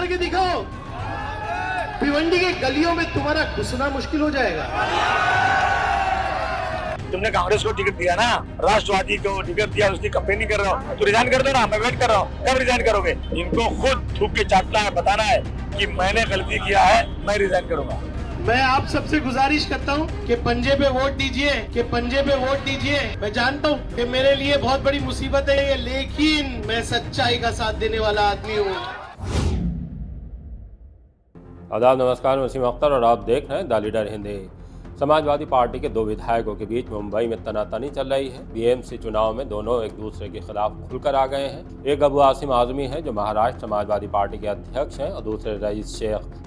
करके दिखाओ, भिवंडी के गलियों में तुम्हारा घुसना मुश्किल हो जाएगा। तुमने कांग्रेस को टिकट दिया ना, राष्ट्रवादी को टिकट दिया, उसकी कंपेनिंग कर रहा हो तो रिजाइन कर दो ना। मैं वेट कर रहा हूँ, कब रिजाइन करोगे? इनको खुद थूक के चाटना है, बताना है कि मैंने गलती किया है, मैं रिजाइन करूंगा। मैं आप सबसे गुजारिश करता हूँ कि पंजे पे वोट दीजिए, कि पंजे पे वोट दीजिए। मैं जानता हूँ कि मेरे लिए बहुत बड़ी मुसीबत है ये, लेकिन मैं सच्चाई का साथ देने वाला आदमी हूँ। आदाब, नमस्कार। वसीम अख्तर और आप देख रहे हैं the leader Hindi. Samajwadi party के दो विधायकों के बीच मुंबई में तनातनी चल रही है। बीएमसी चुनाव में दोनों एक दूसरे के खिलाफ खुलकर आ गए हैं। एक अबू आसिम आजमी है जो महाराष्ट्र समाजवादी पार्टी के अध्यक्ष हैं और दूसरे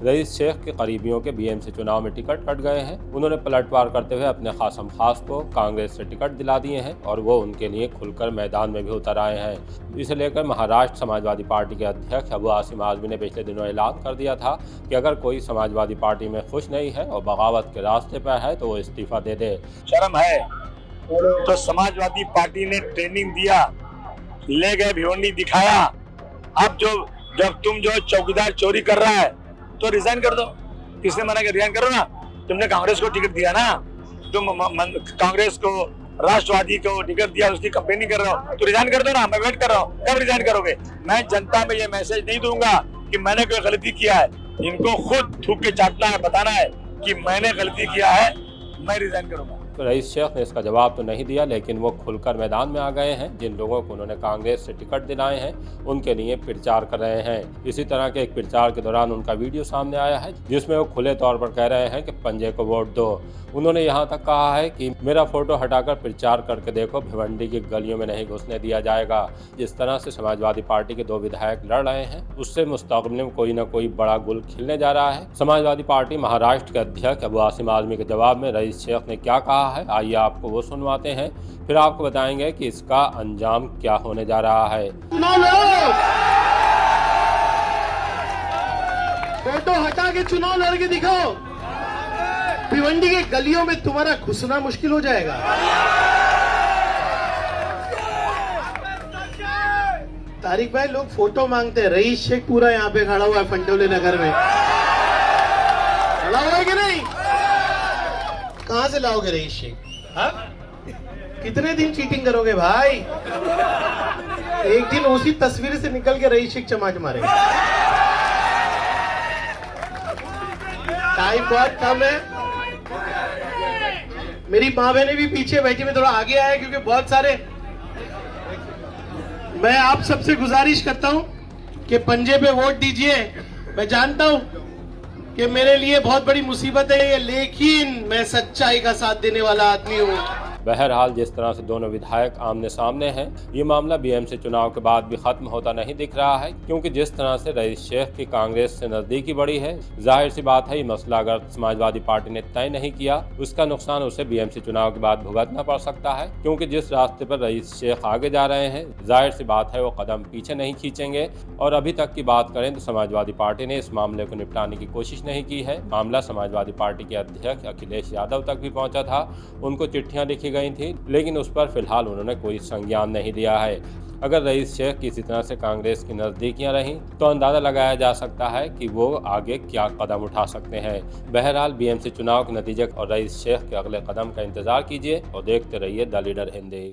रईस शेख के करीबियों के बीएमसी चुनाव में टिकट कट गए हैं। उन्होंने पलटवार करते हुए अपने खासम खास को कांग्रेस से टिकट दिला दिए हैं और वो उनके लिए खुलकर मैदान में भी उतर आए हैं। इसे लेकर महाराष्ट्र समाजवादी पार्टी के अध्यक्ष अबू आसिम आजमी ने पिछले दिनों ऐलान कर दिया था कि अगर कोई समाजवादी पार्टी में खुश नहीं है और बगावत के रास्ते पर है तो वो इस्तीफा दे दे। शर्म है तो समाजवादी पार्टी ने ट्रेनिंग दिया, ले गए भिवंडी दिखाया। अब जब तुम जो चौकीदार चोरी कर रहा है तो रिजाइन कर दो। किसने मना किया? रिजाइन करो ना। तुमने कांग्रेस को टिकट दिया ना, तुम कांग्रेस को राष्ट्रवादी को टिकट दिया, उसकी कंपेनिंग कर रहे हो तो रिजाइन कर दो ना। मैं वेट कर रहा हूँ, कब रिजाइन करोगे? मैं जनता में ये मैसेज नहीं दूंगा कि मैंने कोई गलती किया है। इनको खुद थूक के चाटना है, बताना है कि मैंने गलती किया है, मैं रिजाइन करूंगा। रईस शेख ने इसका जवाब तो नहीं दिया, लेकिन वो खुलकर मैदान में आ गए हैं। जिन लोगों को उन्होंने कांग्रेस से टिकट दिलाए हैं उनके लिए प्रचार कर रहे हैं। इसी तरह के एक प्रचार के दौरान उनका वीडियो सामने आया है जिसमें वो खुले तौर पर कह रहे हैं कि पंजे को वोट दो। उन्होंने यहाँ तक कहा है कि मेरा फोटो हटाकर प्रचार करके देखो, भिवंडी की गलियों में नहीं घुसने दिया जाएगा। जिस तरह से समाजवादी पार्टी के दो विधायक लड़ रहे हैं उससे मुस्तकबिल में कोई न कोई बड़ा गुल खिलने जा रहा है। समाजवादी पार्टी महाराष्ट्र के अध्यक्ष अबू आसिम आजमी के जवाब में रईस शेख ने क्या कहा है, आइए आपको वो सुनवाते हैं, फिर आपको बताएंगे कि इसका अंजाम क्या होने जा रहा है। फोटो हटा के चुनाव लड़के दिखाओ, भिवंडी के गलियों में तुम्हारा घुसना मुश्किल हो जाएगा। तारिक भाई, लोग फोटो मांगते हैं। रईस शेख पूरा यहाँ पे खड़ा हुआ है फंडोले नगर में, खड़ा हुआ है कि नहीं? कहां से लाओगे रईस शेख? हाँ? कितने दिन चीटिंग करोगे भाई? एक दिन उसी तस्वीर से निकल के रईस शेख चमाच मारेगा। टाइम बहुत कम है। मेरी माँ बहने भी पीछे बैठी, में थोड़ा आगे आया क्योंकि बहुत सारे। मैं आप सबसे गुजारिश करता हूं कि पंजे पे वोट दीजिए। मैं जानता हूं कि मेरे लिए बहुत बड़ी मुसीबत है ये, लेकिन मैं सच्चाई का साथ देने वाला आदमी हूँ। बहरहाल जिस तरह से दोनों विधायक आमने सामने हैं, ये मामला बीएमसी चुनाव के बाद भी खत्म होता नहीं दिख रहा है, क्योंकि जिस तरह से रईस शेख की कांग्रेस से नजदीकी बढ़ी है, जाहिर सी बात है ये मसला अगर समाजवादी पार्टी ने तय नहीं किया उसका नुकसान उसे बीएमसी चुनाव के बाद भुगतना पड़ सकता है। क्योंकि जिस रास्ते पर रईस शेख आगे जा रहे हैं, जाहिर सी बात है वो कदम पीछे नहीं खींचेंगे। और अभी तक की बात करें तो समाजवादी पार्टी ने इस मामले को निपटाने की कोशिश नहीं की है। मामला समाजवादी पार्टी के अध्यक्ष अखिलेश यादव तक भी पहुंचा था, उनको चिट्ठियां लिखी गई थी, लेकिन उस पर फिलहाल उन्होंने कोई संज्ञान नहीं लिया है। अगर रईस शेख किसी तरह से कांग्रेस की नजदीकियां रहीं तो अंदाजा लगाया जा सकता है कि वो आगे क्या कदम उठा सकते हैं। बहरहाल बीएमसी चुनाव के नतीजे और रईस शेख के अगले कदम का इंतजार कीजिए और देखते रहिए द लीडर हिंदी।